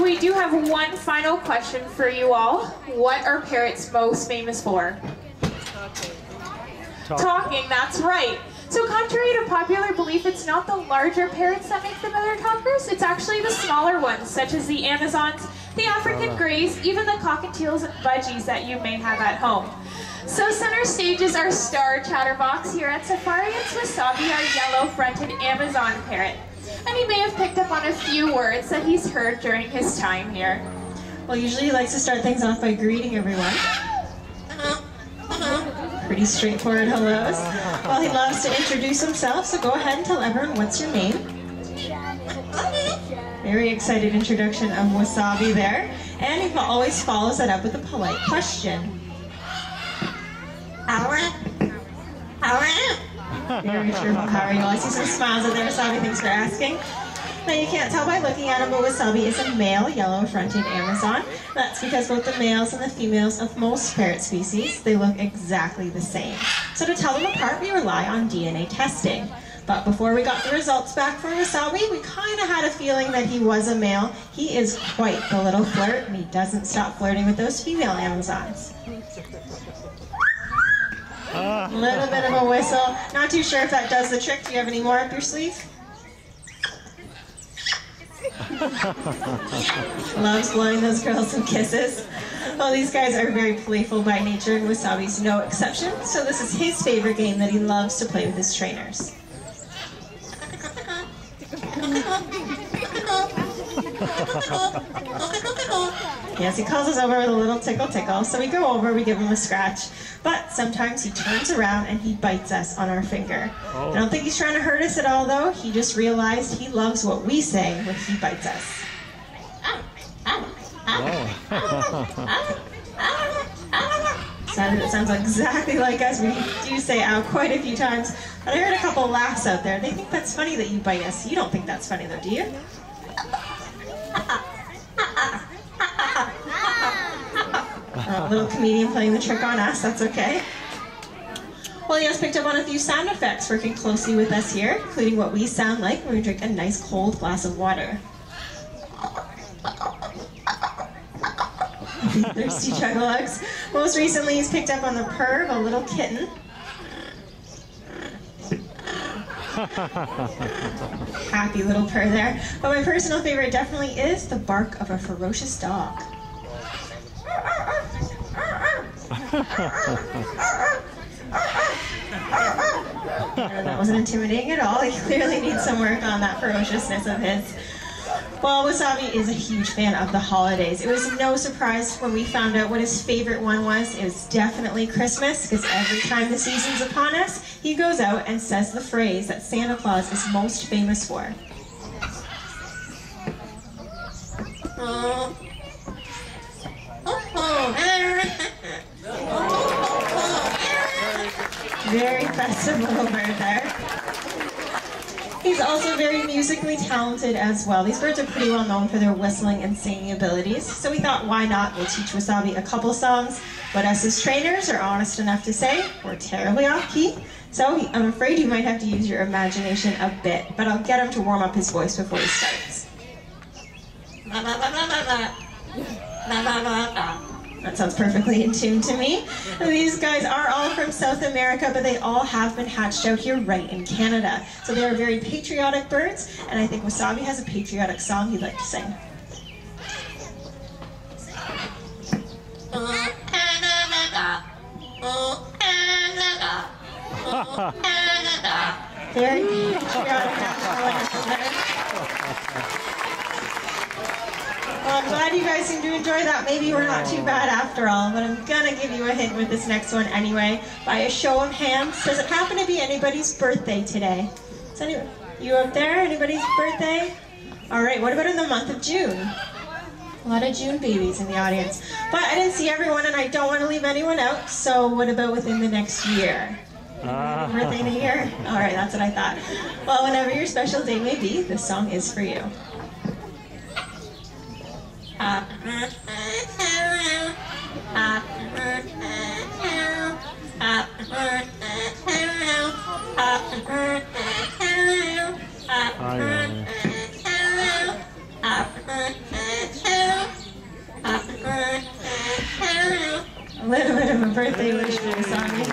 we do have one final question for you all. What are parrots most famous for? Talking, that's right. So contrary to popular belief, it's not the larger parrots that make the better talkers. It's actually the smaller ones, such as the Amazons, the African greys, even the cockatiels and budgies that you may have at home. So center stage is our star chatterbox here at Safari. It's Wasabi, our yellow-fronted Amazon parrot. And he may have picked up on a few words that he's heard during his time here. Well, usually he likes to start things off by greeting everyone. Pretty straightforward hellos. Well, he loves to introduce himself, so go ahead and tell everyone what's your name. Very excited introduction of Wasabi there. And he always follows that up with a polite question. How are you? Very cheerful, how are you? I see some smiles out there, Wasabi, thanks for asking. Now you can't tell by looking at him, but Wasabi is a male yellow-fronted Amazon. That's because both the males and the females of most parrot species, they look exactly the same. So to tell them apart, we rely on DNA testing. But before we got the results back from Wasabi, we kind of had a feeling that he was a male. He is quite the little flirt, and he doesn't stop flirting with those female Amazons. A little bit of a whistle. Not too sure if that does the trick. Do you have any more up your sleeve? Loves blowing those girls some kisses. Well, these guys are very playful by nature, and Wasabi's no exception. So this is his favorite game that he loves to play with his trainers. Yes, he calls us over with a little tickle tickle, so we go over, we give him a scratch, but sometimes he turns around and he bites us on our finger. I don't think he's trying to hurt us at all though, he just realized he loves what we say when he bites us. It sounds exactly like us. We do say ow quite a few times, but I heard a couple laughs out there. They think that's funny that you bite us. You don't think that's funny though, do you? A little comedian playing the trick on us, that's okay. Well, he has picked up on a few sound effects working closely with us here, including what we sound like when we drink a nice cold glass of water. Thirsty chuggalugs. Most recently, he's picked up on the purr of a little kitten. Happy little purr there. But my personal favorite definitely is the bark of a ferocious dog. That wasn't intimidating at all. He clearly needs some work on that ferociousness of his. Well, Wasabi is a huge fan of the holidays. It was no surprise when we found out what his favorite one was. It was definitely Christmas, because every time the season's upon us, he goes out and says the phrase that Santa Claus is most famous for. Very festive little bird there. He's also very musically talented as well. These birds are pretty well known for their whistling and singing abilities, so we thought, why not? We'll teach Wasabi a couple songs, but us as trainers are honest enough to say we're terribly off key, so I'm afraid you might have to use your imagination a bit, but I'll get him to warm up his voice before he starts. That sounds perfectly in tune to me. These guys are all from South America, but they all have been hatched out here right in Canada. So they are very patriotic birds, and I think Wasabi has a patriotic song he'd like to sing. Very patriotic. Well, I'm glad you guys seem to enjoy that. Maybe we're not too bad after all, but I'm gonna give you a hint with this next one anyway. By a show of hands, does it happen to be anybody's birthday today? Is anyone, you up there, anybody's birthday? All right, what about in the month of June? A lot of June babies in the audience. But I didn't see everyone, and I don't want to leave anyone out, so what about within the next year? Birthday in a year? All right, that's what I thought. Well, whenever your special day may be, this song is for you. Happy birthday to you. Happy birthday to you. Happy birthday to you. Happy birthday to you. Happy birthday to you. Happy birthday A little bit of a birthday wish for Wasabi.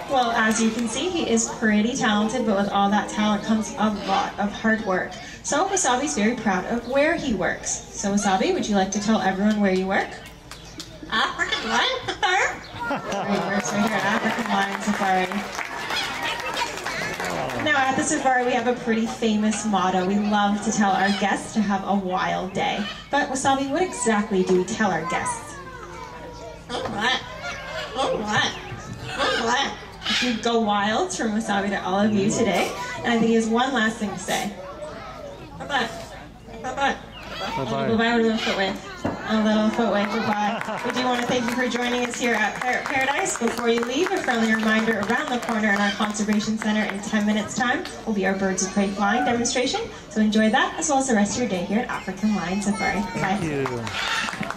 Well, as you can see, he is pretty talented, but with all that talent comes a lot of hard work. So Wasabi's very proud of where he works. So Wasabi, would you like to tell everyone where you work? African Lion Safari. He works right here at African Lion Safari. Now at the safari we have a pretty famous motto. We love to tell our guests to have a wild day. But Wasabi, what exactly do we tell our guests? What? You go wild from Wasabi to all of you today. And I think he has one last thing to say. Bye-bye. Bye-bye. Bye-bye with a little foot wave. A little foot wave. Goodbye. We do want to thank you for joining us here at Parrot Paradise. Before you leave, a friendly reminder, around the corner in our Conservation Center in 10 minutes time will be our Birds of Prey flying demonstration. So enjoy that as well as the rest of your day here at African Lion Safari. Bye. Thank you.